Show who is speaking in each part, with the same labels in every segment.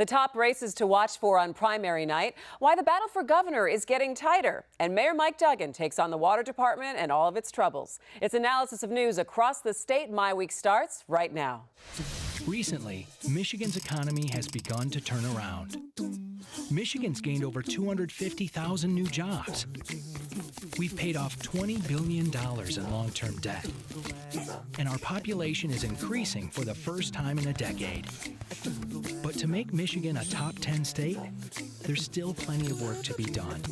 Speaker 1: The top races to watch for on primary night, why the battle for governor is getting tighter, and Mayor Mike Duggan takes on the water department and all of its troubles. It's analysis of news across the state. My Week starts right now.
Speaker 2: Recently, Michigan's economy has begun to turn around. Michigan's gained over 250,000 new jobs. We've paid off $20 billion in long-term debt. And our population is increasing for the first time in a decade. But to make Michigan a top 10 state, there's still plenty of work to be done.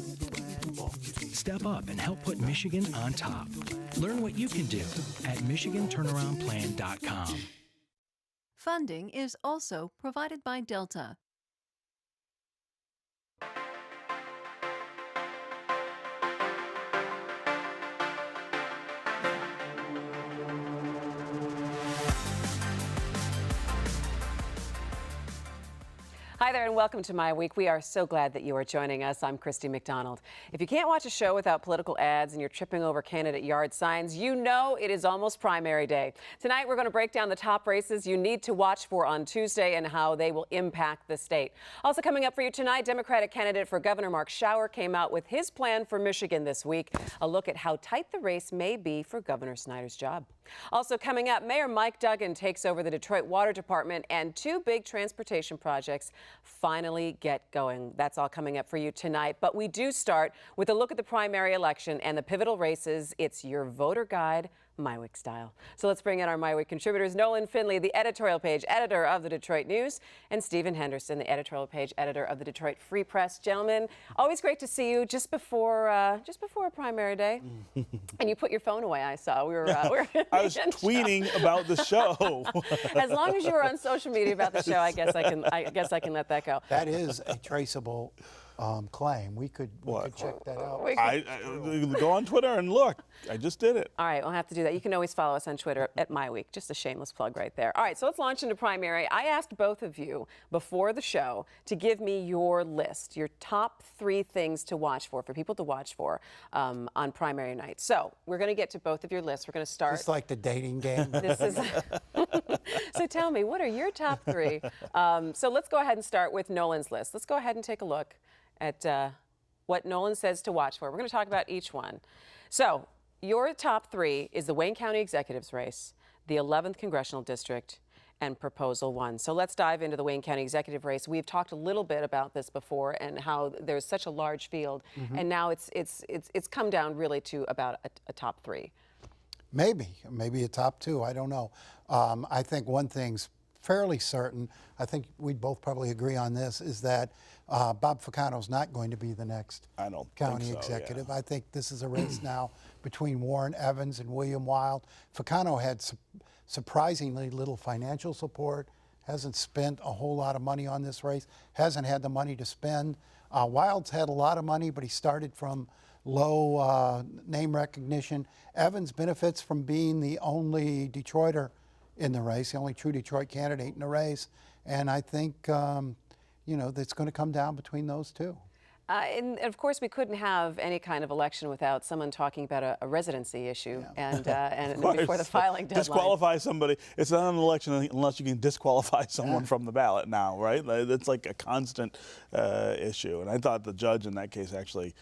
Speaker 2: Step up and help put Michigan on top. Learn what you can do at MichiganTurnaroundPlan.com.
Speaker 3: Funding is also provided by Delta.
Speaker 1: Hi there and welcome to My Week. We are so glad that you are joining us. I'm Christy McDonald. If you can't watch a show without political ads and you're tripping over candidate yard signs, you know it is almost primary day. Tonight we're going to break down the top races you need to watch for on Tuesday and how they will impact the state. Also coming up for you tonight, Democratic candidate for Governor Mark Schauer came out with his plan for Michigan this week. A look at how tight the race may be for Governor Snyder's job. Also coming up, Mayor Mike Duggan takes over the Detroit Water Department and two big transportation projects finally get going. That's all coming up for you tonight. But we do start with a look at the primary election and the pivotal races. It's your voter guide, My Week style. So let's bring in our My Week contributors, Nolan Finley, the editorial page editor of the Detroit News, and Stephen Henderson, the editorial page editor of the Detroit Free Press. Gentlemen, always great to see you just before a primary day. And you put your phone away, I saw. We were
Speaker 4: I was tweeting about the show.
Speaker 1: As long as you were on social media about the show, I guess I can let that go.
Speaker 5: That is a traceable claim. We could check that out.
Speaker 4: I go on Twitter and look. I just did it.
Speaker 1: All right, we'll have to do that. You can always follow us on Twitter at MyWeek. Just a shameless plug right there. All right, so let's launch into primary. I asked both of you before the show to give me your list, your top 3 things to watch for people to watch for on primary night. So we're going to get to both of your lists. We're going to start.
Speaker 5: It's like the dating game.
Speaker 1: This is. So tell me, what are your top 3? So let's go ahead and start with Nolan's list. Let's go ahead and take a look at what Nolan says to watch for. We're going to talk about each one. So your top 3 is the Wayne County Executives race, the 11th Congressional District, and Proposal 1. So let's dive into the Wayne County Executive race. We've talked a little bit about this before and how there's such a large field, and now it's come down really to about a top 3.
Speaker 5: Maybe a top 2. I don't know. I think one thing's fairly certain, I think we'd both probably agree on this, is that Bob Ficano's not going to be the next county executive. Yeah. I think this is a race now between Warren Evans and William Wild. Ficano had surprisingly little financial support, hasn't spent a whole lot of money on this race, hasn't had the money to spend. Wild's had a lot of money, but he started from low name recognition. Evans benefits from being the only Detroiter in the race, the only true Detroit candidate in the race, and I think that's going to come down between those two.
Speaker 1: And of course, we couldn't have any kind of election without someone talking about a residency issue, and before the filing deadline.
Speaker 4: Disqualify somebody. It's not an election unless you can disqualify someone from the ballot now, right? It's like a constant issue. And I thought the judge in that case actually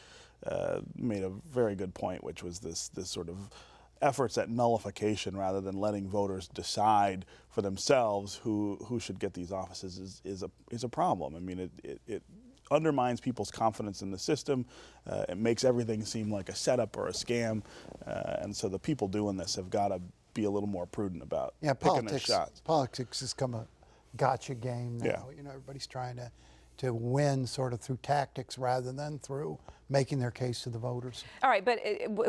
Speaker 4: made a very good point, which was this sort of efforts at nullification rather than letting voters decide for themselves who should get these offices is a problem. I mean, it undermines people's confidence in the system. It makes everything seem like a setup or a scam, and so the people doing this have got to be a little more prudent about picking their shots.
Speaker 5: Politics has become a gotcha game now.
Speaker 4: Yeah.
Speaker 5: Everybody's trying to win sort of through tactics rather than through making their case to the voters.
Speaker 1: All right, but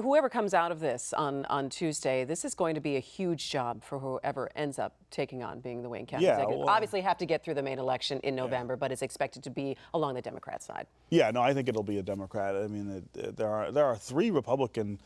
Speaker 1: whoever comes out of this on Tuesday, this is going to be a huge job for whoever ends up taking on being the Wayne County executive.
Speaker 4: Well,
Speaker 1: obviously have to get through the main election in November, but it's expected to be along the Democrat side.
Speaker 4: Yeah, no, I think it'll be a Democrat. I mean, there are 3 Republican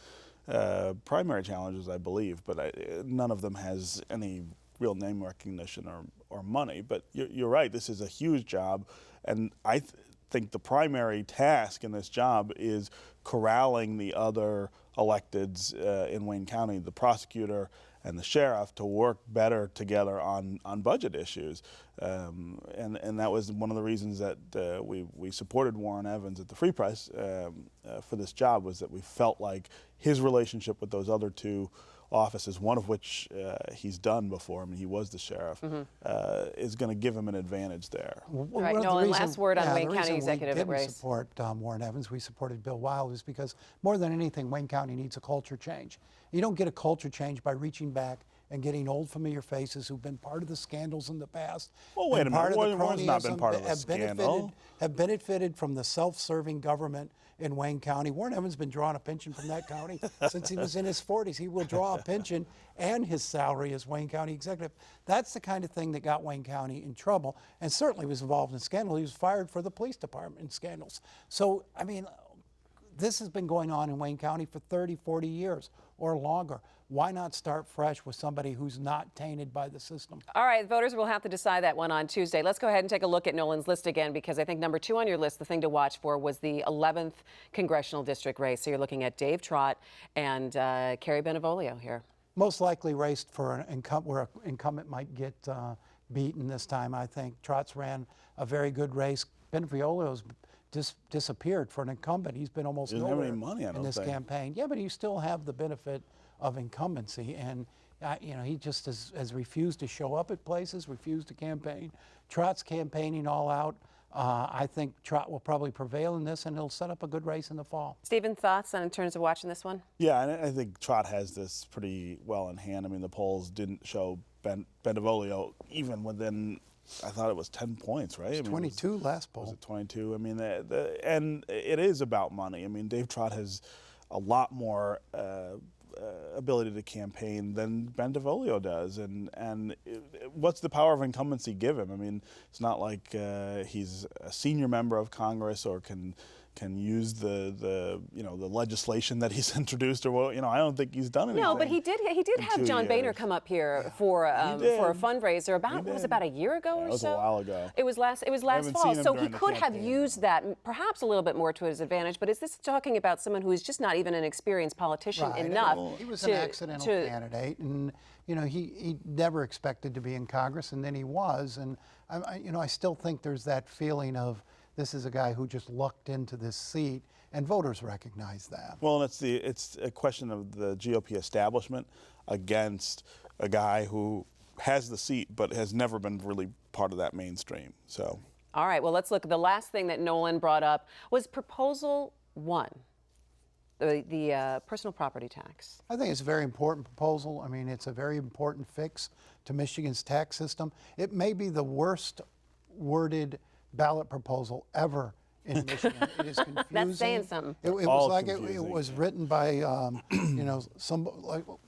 Speaker 4: primary challenges, I believe, but none of them has any real name recognition or money. But you're right, this is a huge job, and I think the primary task in this job is corralling the other electeds in Wayne County, the prosecutor and the sheriff to work better together on budget issues. And that was one of the reasons that we supported Warren Evans at the free press for this job, was that we felt like his relationship with those other two offices, one of which he's done before, I mean, he was the sheriff, is going to give him an advantage there.
Speaker 1: All right, Nolan, last word on Wayne County executive race.
Speaker 5: We didn't support Warren Evans. We supported Bill Weil, is because more than anything, Wayne County needs a culture change. You don't get a culture change by reaching back and getting old familiar faces who've been part of the scandals in the past.
Speaker 4: Well, wait a minute. Warren's not been part of the scandal.
Speaker 5: Have benefited from the self-serving government in Wayne County. Warren Evans has been drawing a pension from that county since he was in his 40s. He will draw a pension and his salary as Wayne County executive. That's the kind of thing that got Wayne County in trouble, and certainly was involved in scandal. He was fired for the police department in scandals. So, I mean, this has been going on in Wayne County for 30, 40 years or longer. Why not start fresh with somebody who's not tainted by the system?
Speaker 1: All right, voters will have to decide that one on Tuesday. Let's go ahead and take a look at Nolan's list again, because I think number 2 on your list, the thing to watch for, was the 11th congressional district race. So you're looking at Dave Trott and Kerry Benevolio here.
Speaker 5: Most likely race for an incumbent, where an incumbent might get beaten this time, I think. Trott's ran a very good race. Benevolio's disappeared for an incumbent. He's been almost nowhere in this campaign. Yeah, but you still have the benefit of incumbency, and you know, he just has refused to show up at places, refused to campaign. Trott's campaigning all out. I think Trott will probably prevail in this, and he'll set up a good race in the fall.
Speaker 1: Stephen, thoughts in terms of watching this one?
Speaker 4: Yeah, and I think Trott has this pretty well in hand. I mean, the polls didn't show Benevolio even within, I thought it was 10 points, right?
Speaker 5: It was 22 last poll.
Speaker 4: Was it 22? I mean, and it is about money. I mean, Dave Trott has a lot more ability to campaign than Benevolio does, and what's the power of incumbency give him? I mean, it's not like he's a senior member of Congress or can use the legislation that he's introduced, or what, I don't think he's done anything.
Speaker 1: No, but he did have John Boehner come up here for a fundraiser about a year ago or so.
Speaker 4: It was a while ago.
Speaker 1: It was last fall. So he could have used that perhaps a little bit more to his advantage. But is this talking about someone who is just not even an experienced politician enough?
Speaker 5: He was an accidental candidate, and he never expected to be in Congress, and then he was. And I still think there's that feeling of, this is a guy who just lucked into this seat, and voters recognize that.
Speaker 4: Well, and it's a question of the GOP establishment against a guy who has the seat but has never been really part of that mainstream. So.
Speaker 1: All right, well, let's look. The last thing that Nolan brought up was Proposal 1, the personal property tax.
Speaker 5: I think it's a very important proposal. I mean, it's a very important fix to Michigan's tax system. It may be the worst worded ballot proposal ever in Michigan. It is confusing.
Speaker 1: That's saying something.
Speaker 5: It was like it was written by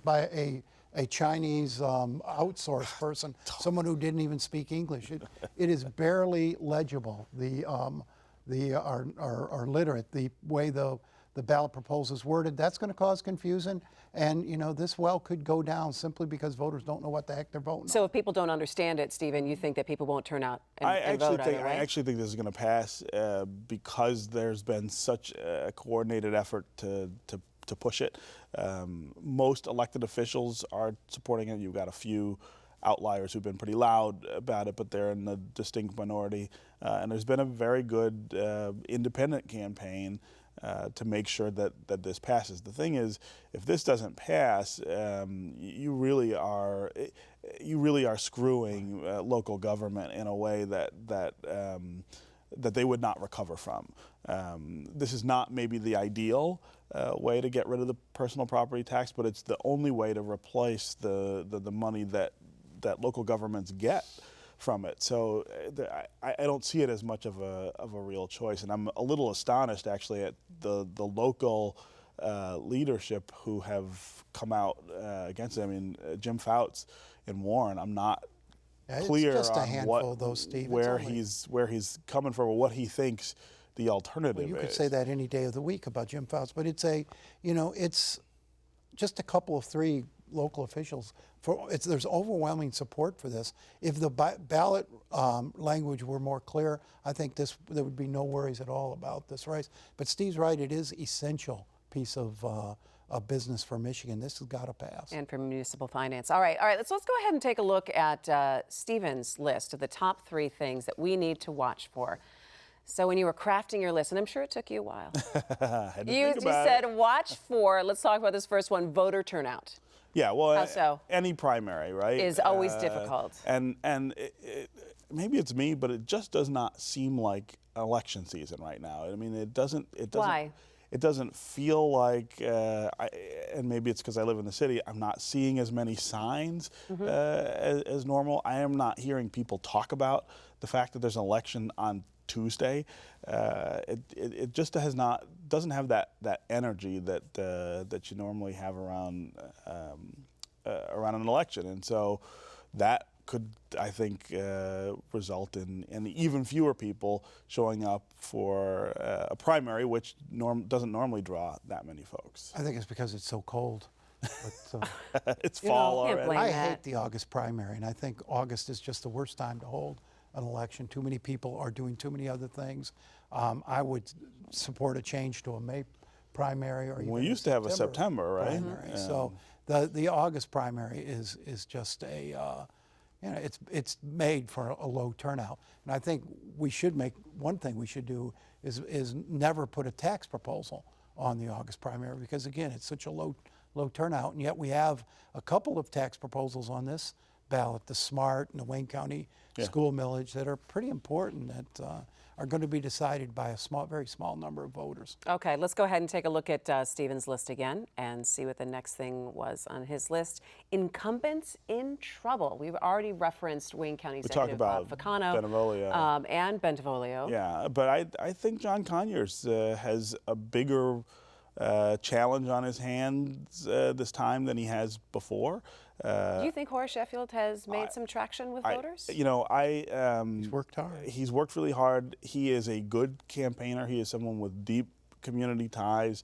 Speaker 5: by a Chinese outsourced person, someone who didn't even speak English. It is barely legible. Are literate. The way the ballot proposal is worded, that's going to cause confusion. And, this well could go down simply because voters don't know what the heck they're voting on.
Speaker 1: So if people don't understand it, Stephen, you think that people won't turn out and vote on it, right?
Speaker 4: I actually think this is going to pass because there's been such a coordinated effort to push it. Most elected officials are supporting it. You've got a few outliers who've been pretty loud about it, but they're in the distinct minority. And there's been a very good independent campaign to make sure that this passes. The thing is, if this doesn't pass, you really are screwing local government in a way that they would not recover from. This is not maybe the ideal way to get rid of the personal property tax, but it's the only way to replace the money that local governments get from it. So I don't see it as much of a real choice, and I'm a little astonished actually at the local leadership who have come out against it. I mean, Jim Fouts in Warren, I'm not clear
Speaker 5: just a
Speaker 4: on
Speaker 5: handful of those, Steve.
Speaker 4: where he's coming from or what he thinks the alternative is.
Speaker 5: You could say that any day of the week about Jim Fouts, but it's it's just a couple of three local officials. There's overwhelming support for this. If the ballot language were more clear, I think there would be no worries at all about this race. But Steve's right; it is essential piece of of business for Michigan. This has got to pass.
Speaker 1: And for municipal finance. All right. Let's go ahead and take a look at Stephen's list of the top 3 things that we need to watch for. So when you were crafting your list, and I'm sure it took you a while, you said watch for, let's talk about this first one, voter turnout.
Speaker 4: Yeah, well,
Speaker 1: How so?
Speaker 4: Any primary, right?
Speaker 1: Is always difficult.
Speaker 4: And maybe it's me, but it just does not seem like election season right now. I mean, it doesn't.
Speaker 1: Why?
Speaker 4: It doesn't feel like, and maybe it's because I live in the city, I'm not seeing as many signs as normal. I am not hearing people talk about the fact that there's an election on Tuesday. It just doesn't have that energy that you normally have around an election, and so that could, I think, result in even fewer people showing up for a primary, which doesn't normally draw that many folks.
Speaker 5: I think it's because it's so cold. But,
Speaker 4: it's fall
Speaker 1: can't
Speaker 4: already.
Speaker 1: blame
Speaker 5: I
Speaker 1: that.
Speaker 5: hate the August primary, and I think August is just the worst time to hold an election. Too many people are doing too many other things. I would support a change to a May primary, or
Speaker 4: We
Speaker 5: even
Speaker 4: used to have a September, right?
Speaker 5: primary. So the August primary is just a it's made for a low turnout. And I think one thing we should do is never put a tax proposal on the August primary, because again, it's such a low turnout, and yet we have a couple of tax proposals on this ballot, the SMART and the Wayne County school millage, that are pretty important, that are going to be decided by a very small number of voters.
Speaker 1: Okay, let's go ahead and take a look at Stephen's list again and see what the next thing was on his list. Incumbents in trouble. We've already referenced Wayne County Executive Bob Ficano and Bentivolio.
Speaker 4: Yeah, but I think John Conyers has a bigger challenge on his hands this time than he has before.
Speaker 1: Do you think Horace Sheffield has made some traction with voters?
Speaker 5: He's worked hard.
Speaker 4: He's worked really hard. He is a good campaigner. He is someone with deep community ties.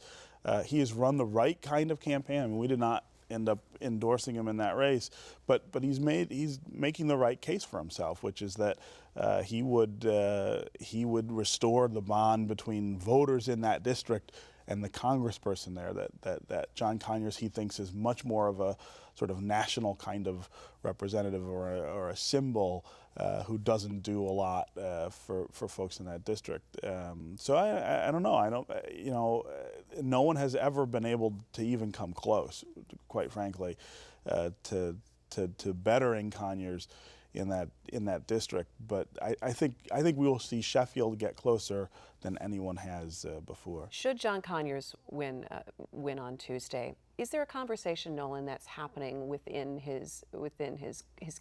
Speaker 4: He has run the right kind of campaign. I mean, we did not end up endorsing him in that race, but he's making the right case for himself, which is that he would restore the bond between voters in that district and the congressperson there, that John Conyers, he thinks, is much more of a sort of national kind of representative or a symbol who doesn't do a lot for folks in that district. So I don't know. No one has ever been able to even come close, quite frankly, to bettering Conyers in that district. But I think we will see Sheffield get closer than anyone has before.
Speaker 1: Should John Conyers win on Tuesday, is there a conversation, Nolan, that's happening within his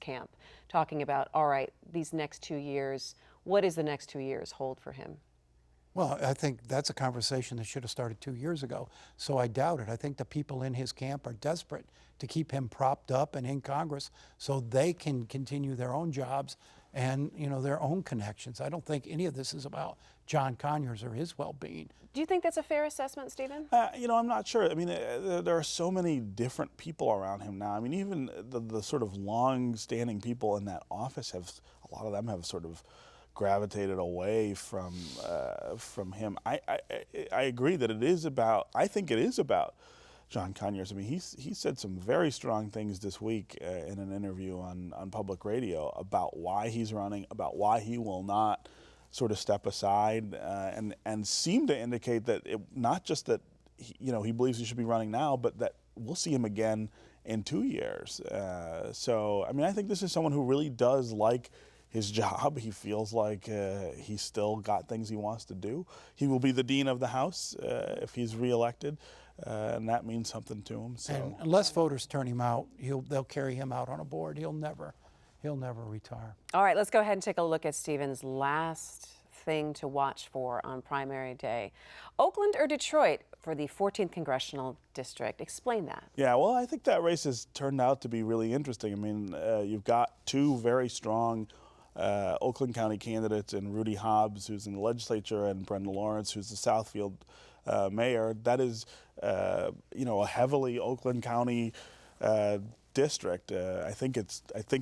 Speaker 1: camp, talking about, all right, these next 2 years, what does the next 2 years hold for him?
Speaker 5: Well, I think that's a conversation that should have started 2 years ago. So I doubt it. I think the people in his camp are desperate to keep him propped up and in Congress so they can continue their own jobs and their own connections. I don't think any of this is about John Conyers or his well-being.
Speaker 1: Do you think that's a fair assessment, Stephen?
Speaker 4: I'm not sure. I mean, there are so many different people around him now. I mean, even the sort of long-standing people in that office a lot of them have sort of gravitated away from him. I agree that it is about. I think it is about John Conyers. I mean, he said some very strong things this week in an interview on public radio about why he's running, about why he will not sort of step aside, and seem to indicate that not just that he believes he should be running now, but that we'll see him again in 2 years. So I mean, I think this is someone who really does like his job. He feels like he's still got things he wants to do. He will be the dean of the House if he's reelected, and that means something to him. So
Speaker 5: And unless voters turn him out, they'll carry him out on a board. He'll never retire.
Speaker 1: All right, let's go ahead and take a look at Stephen's last thing to watch for on primary day. Oakland or Detroit for the 14th Congressional District? Explain that.
Speaker 4: Yeah, well, I think that race has turned out to be really interesting. I mean, you've got two very strong Oakland County candidates in Rudy Hobbs, who's in the legislature, and Brenda Lawrence, who's the Southfield mayor. That is, a heavily Oakland County district. I think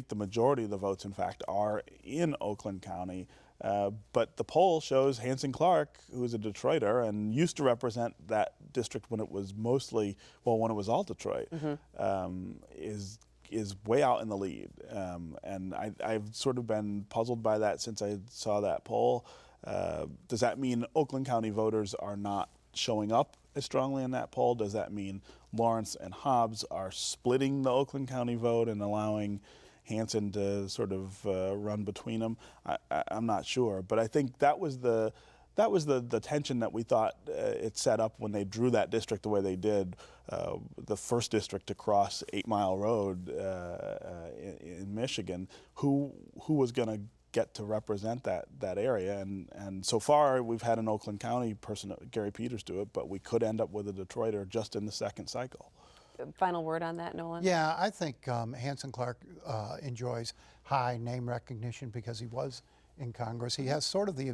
Speaker 4: the majority of the votes, in fact, are in Oakland County. But the poll shows Hanson Clark, who is a Detroiter and used to represent that district when it was mostly, well, when it was all Detroit, is way out in the lead. And I've sort of been puzzled by that since I saw that poll. Does that mean Oakland County voters are not showing up as strongly in that poll? Does that mean Lawrence and Hobbs are splitting the Oakland County vote and allowing Hanson to sort of run between them? I'm not sure, but I think that was the tension that we thought it set up when they drew that district the way they did, the first district to cross 8 Mile Road in Michigan. Who was going to get to represent that area? And so far we've had an Oakland County person, Gary Peters, do it, but we could end up with a Detroiter just in the second cycle.
Speaker 1: Final word on that, Nolan?
Speaker 5: Yeah, I think Hanson Clark enjoys high name recognition because he was in Congress. He has sort of the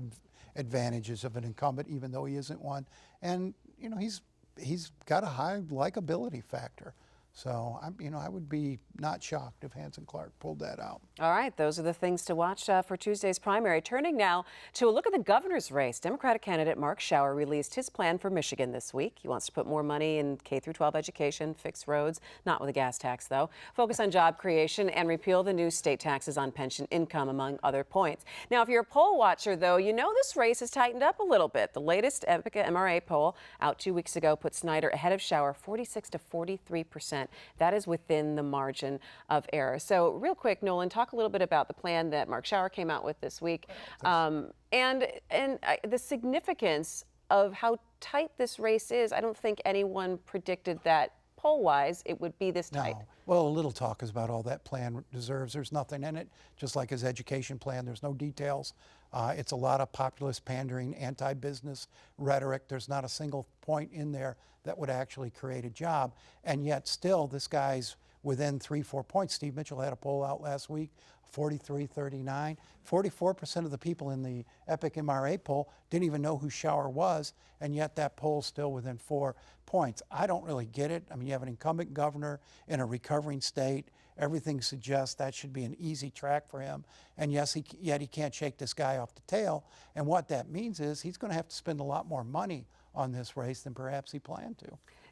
Speaker 5: advantages of an incumbent, even though he isn't one. And he's got a high likability factor. So I would be not shocked if Hanson Clark pulled that out.
Speaker 1: All right, those are the things to watch for Tuesday's primary. Turning now to a look at the governor's race. Democratic candidate Mark Schauer released his plan for Michigan this week. He wants to put more money in K-12 education, fix roads, not with a gas tax though, focus on job creation, and repeal the new state taxes on pension income, among other points. Now, if you're a poll watcher though, you know this race has tightened up a little bit. The latest Epica MRA poll out 2 weeks ago put Snyder ahead of Schauer 46 to 43%. That is within the margin of error. So real quick, Nolan, talk a little bit about the plan that Mark Schauer came out with this week, and the significance of how tight this race is. I don't think anyone predicted that poll-wise it would be this tight.
Speaker 5: No. Well, a little talk is about all that plan deserves. There's nothing in it, just like his education plan. There's no details. It's a lot of populist pandering, anti-business rhetoric. There's not a single point in there that would actually create a job. And yet still, this guy's within 3-4 points. Steve Mitchell had a poll out last week, 43-39. 44% of the people in the Epic MRA poll didn't even know who Schauer was, and yet that poll's still within 4 points. I don't really get it. I mean, you have an incumbent governor in a recovering state. Everything suggests that should be an easy track for him. And yes, yet he can't shake this guy off the tail. And what that means is he's going to have to spend a lot more money on this race than perhaps he planned to.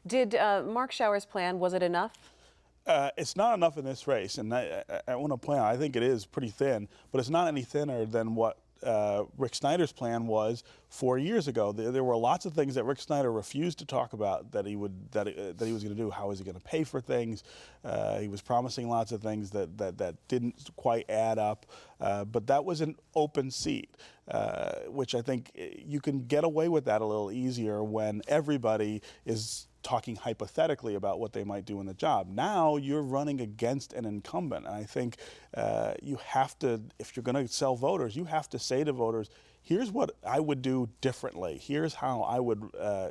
Speaker 1: Did Mark Schauer's plan, was it enough?
Speaker 4: It's not enough in this race, and I want to point out, I think it is pretty thin, but it's not any thinner than what Rick Snyder's plan was 4 years ago. There were lots of things that Rick Snyder refused to talk about that he was going to do. How was he going to pay for things? He was promising lots of things that didn't quite add up. But that was an open seat, which I think you can get away with that a little easier when everybody is talking hypothetically about what they might do in the job. Now you're running against an incumbent, and I think you have to, if you're going to sell voters, you have to say to voters, here's what I would do differently. Here's how I would,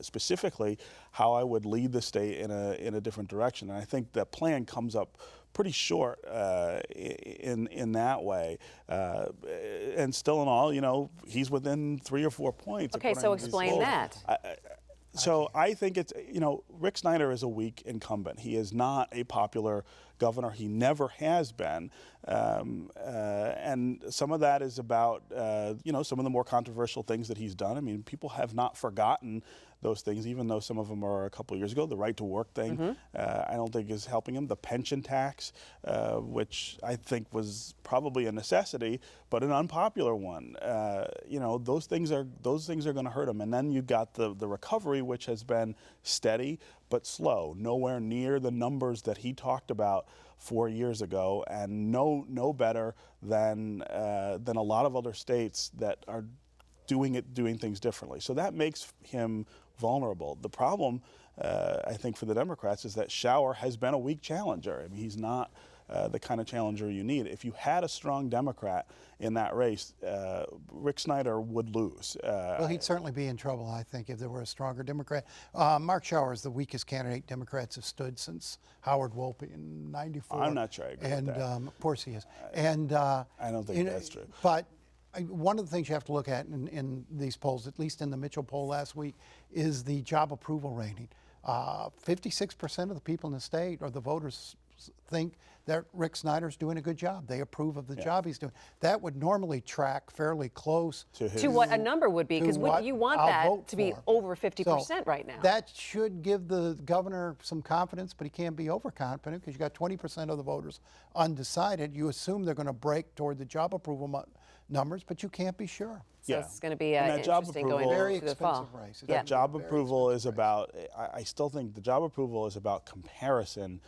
Speaker 4: specifically, how I would lead the state in a different direction. And I think that plan comes up pretty short in that way. And still in all, he's within 3 or 4 points.
Speaker 1: Okay, so explain that.
Speaker 4: So I think it's, Rick Snyder is a weak incumbent. He is not a popular governor. He never has been. And some of that is about, some of the more controversial things that he's done. I mean, people have not forgotten those things, even though some of them are a couple of years ago. The right to work thing, I don't think is helping him. The pension tax, which I think was probably a necessity, but an unpopular one. Those things are going to hurt him. And then you've got the recovery, which has been steady but slow, nowhere near the numbers that he talked about 4 years ago, and no better than a lot of other states that are doing things differently. So that makes him vulnerable. The problem, I think, for the Democrats is that Schauer has been a weak challenger. I mean, he's not the kind of challenger you need. If you had a strong Democrat in that race, Rick Snyder would lose.
Speaker 5: Well, he'd certainly be in trouble, I think, if there were a stronger Democrat. Mark Schauer is the weakest candidate Democrats have stood since Howard Wolpe in '94.
Speaker 4: I'm not sure I agree with that.
Speaker 5: Of course he is. And
Speaker 4: I don't think that's true.
Speaker 5: But one of the things you have to look at in these polls, at least in the Mitchell poll last week, is the job approval rating. 56% of the people in the state, or the voters, think that Rick Snyder's doing a good job. They approve of the job he's doing. That would normally track fairly close
Speaker 1: to what a number would be, because you want that to be over 50% right now.
Speaker 5: That should give the governor some confidence, but he can't be overconfident because you got 20% of the voters undecided. You assume they're going to break toward the job approval numbers, but you can't be sure.
Speaker 1: So it's going to be interesting going
Speaker 5: very
Speaker 1: into the fall.
Speaker 5: expensive race.
Speaker 4: That job approval is about, I still think the job approval is about comparison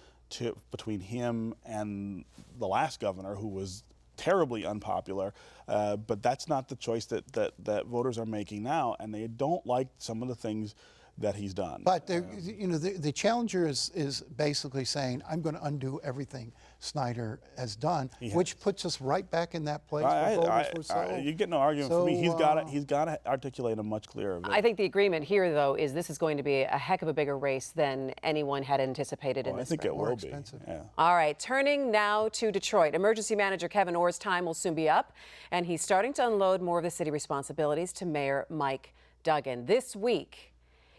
Speaker 4: between him and the last governor, who was terribly unpopular, but that's not the choice that voters are making now, and they don't like some of the things that he's done.
Speaker 5: But the challenger is basically saying, I'm going to undo everything Snyder has done, which puts us right back in that place where voters were so.
Speaker 4: You get no argument for me. He's got to articulate a much clearer vision.
Speaker 1: I think the agreement here, though, is this is going to be a heck of a bigger race than anyone had anticipated in this.
Speaker 4: I think it will be.
Speaker 5: Yeah.
Speaker 1: All right, turning now to Detroit. Emergency Manager Kevin Orr's time will soon be up, and he's starting to unload more of the city responsibilities to Mayor Mike Duggan. This week,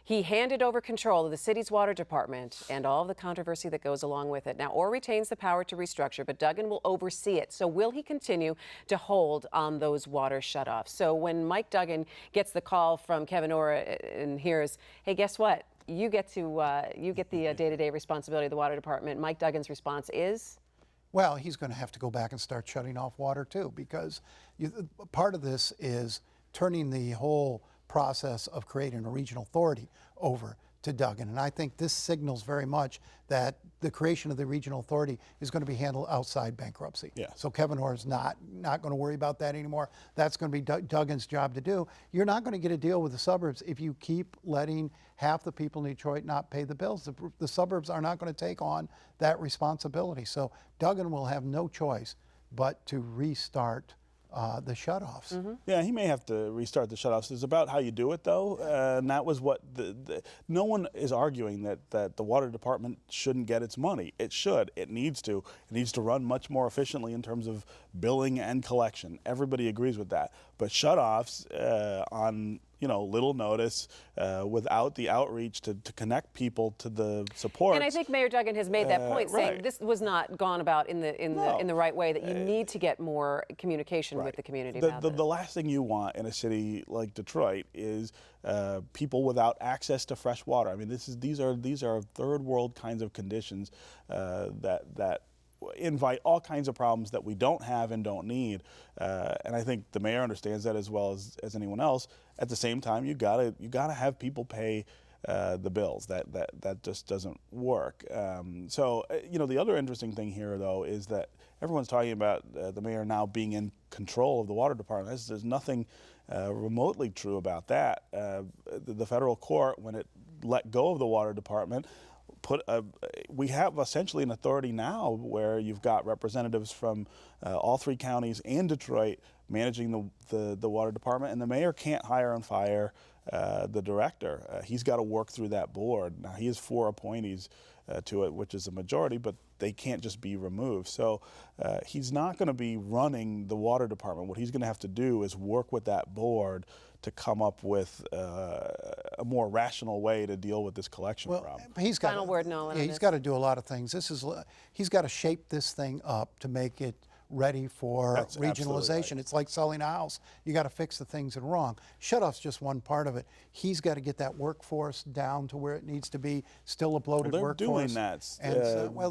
Speaker 1: he handed over control of the city's water department and all of the controversy that goes along with it. Now, Orr retains the power to restructure, but Duggan will oversee it. So will he continue to hold on those water shutoffs? So when Mike Duggan gets the call from Kevin Orr and hears, hey, guess what? You get the day-to-day responsibility of the water department. Mike Duggan's response is?
Speaker 5: Well, he's going to have to go back and start shutting off water too, because part of this is turning the whole process of creating a regional authority over to Duggan. And I think this signals very much that the creation of the regional authority is going to be handled outside bankruptcy.
Speaker 4: Yeah.
Speaker 5: So Kevin Orr is not going to worry about that anymore. That's going to be Duggan's job to do. You're not going to get a deal with the suburbs if you keep letting half the people in Detroit not pay the bills. The suburbs are not going to take on that responsibility. So Duggan will have no choice but to restart the shutoffs.
Speaker 4: Yeah, he may have to restart the shutoffs. It's about how you do it, though, and that was what no one is arguing that the water department shouldn't get its money. It should. It needs to. It needs to run much more efficiently in terms of billing and collection. Everybody agrees with that. But shutoffs on little notice, without the outreach to connect people to the support.
Speaker 1: And I think Mayor Duggan has made that point, saying this was not gone about in the right way, that you need to get more communication with the community about this.
Speaker 4: The last thing you want in a city like Detroit is people without access to fresh water. I mean, these are third world kinds of conditions that invite all kinds of problems that we don't have and don't need, and I think the mayor understands that as well as anyone else. At the same time, you gotta have people pay the bills. That just doesn't work. So the other interesting thing here, though, is that everyone's talking about the mayor now being in control of the water department. There's nothing remotely true about that. The federal court, when it let go of the water department, we have essentially an authority now where you've got representatives from all three counties and Detroit managing the water department, and the mayor can't hire and fire the director. He's got to work through that board. Now, he has 4 appointees to it, which is a majority, but they can't just be removed. So he's not going to be running the water department. What he's going to have to do is work with that board to come up with a more rational way to deal with this collection problem.
Speaker 5: He's got
Speaker 1: Final word, Nolan.
Speaker 5: He's got to do a lot of things. He's got to shape this thing up to make it ready for regionalization. Right. It's like selling a house. You got to fix the things that are wrong. Shutoff's just one part of it. He's got to get that workforce down to where it needs to be, still a bloated workforce.
Speaker 4: They're doing that.
Speaker 5: And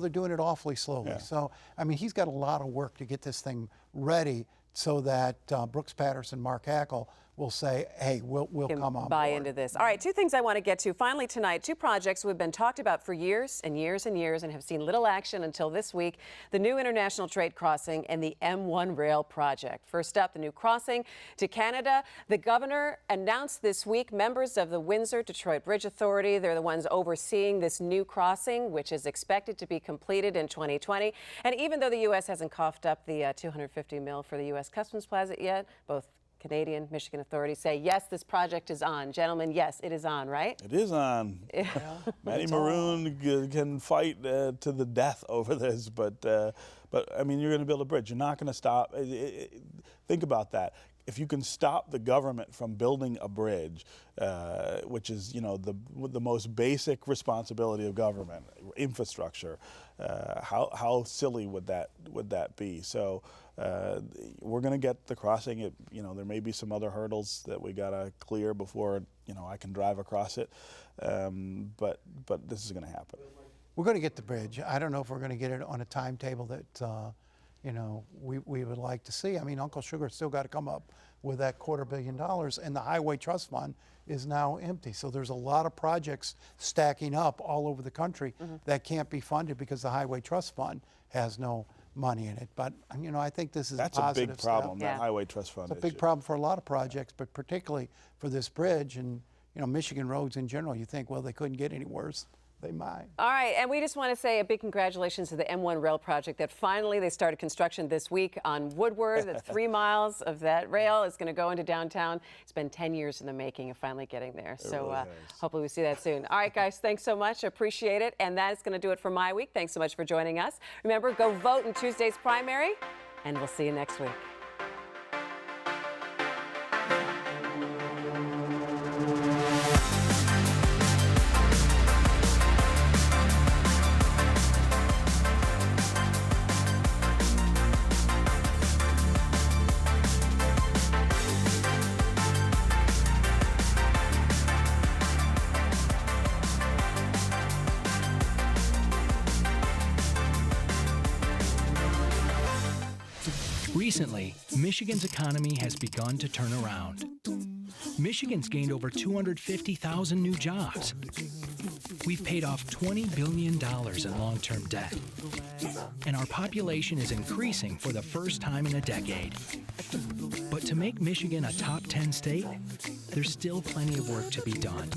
Speaker 5: they're doing it awfully slowly. Yeah. So, I mean, he's got a lot of work to get this thing ready so that Brooks Patterson, Mark Hackel will say, hey, we'll come on
Speaker 1: buy
Speaker 5: board.
Speaker 1: into this. All right, 2 things I want to get to. Finally tonight, 2 projects we've been talked about for years and years and years and have seen little action until this week: the new International Trade Crossing and the M1 Rail Project. First up, the new crossing to Canada. The governor announced this week members of the Windsor-Detroit Bridge Authority. They're the ones overseeing this new crossing, which is expected to be completed in 2020. And even though the U.S. hasn't coughed up the $250 million for the U.S. Customs Plaza yet, both Canadian, Michigan authorities say, yes, this project is on. Gentlemen, yes, it is on, right?
Speaker 4: It is on. Matty Maroon can fight to the death over this, but I mean, you're going to build a bridge. You're not going to stop. Think about that. if you can stop the government from building a bridge, which is, the most basic responsibility of government, infrastructure, how silly would that be? So we're going to get the crossing. There may be some other hurdles that we got to clear before I can drive across it, but this is going to happen.
Speaker 5: We're going to get the bridge. I don't know if we're going to get it on a timetable that we would like to see. I mean, Uncle Sugar's still got to come up with that $250 million, and the Highway Trust Fund is now empty. So there's a lot of projects stacking up all over the country that can't be funded because the Highway Trust Fund has no money in it. But I think this is
Speaker 4: That's
Speaker 5: a positive
Speaker 4: big problem.
Speaker 5: step.
Speaker 4: That Highway Trust Fund.
Speaker 5: It's a big problem for a lot of projects, but particularly for this bridge and Michigan roads in general. You think, well, they couldn't get any worse. They might.
Speaker 1: All right, and we just want to say a big congratulations to the M1 rail project that finally they started construction this week on Woodward. The 3 miles of that rail is going to go into downtown. It's been 10 years in the making of finally getting there. So hopefully we see that soon. All right, guys, thanks so much. Appreciate it. And that's going to do it for my week. Thanks so much for joining us. Remember, go vote in Tuesday's primary, and we'll see you next week.
Speaker 2: Recently, Michigan's economy has begun to turn around. Michigan's gained over 250,000 new jobs. We've paid off $20 billion in long-term debt. And our population is increasing for the first time in a decade. But to make Michigan a top 10 state, there's still plenty of work to be done.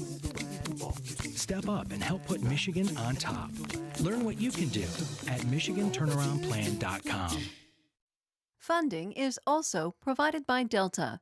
Speaker 2: Step up and help put Michigan on top. Learn what you can do at MichiganTurnaroundPlan.com.
Speaker 3: Funding is also provided by Delta,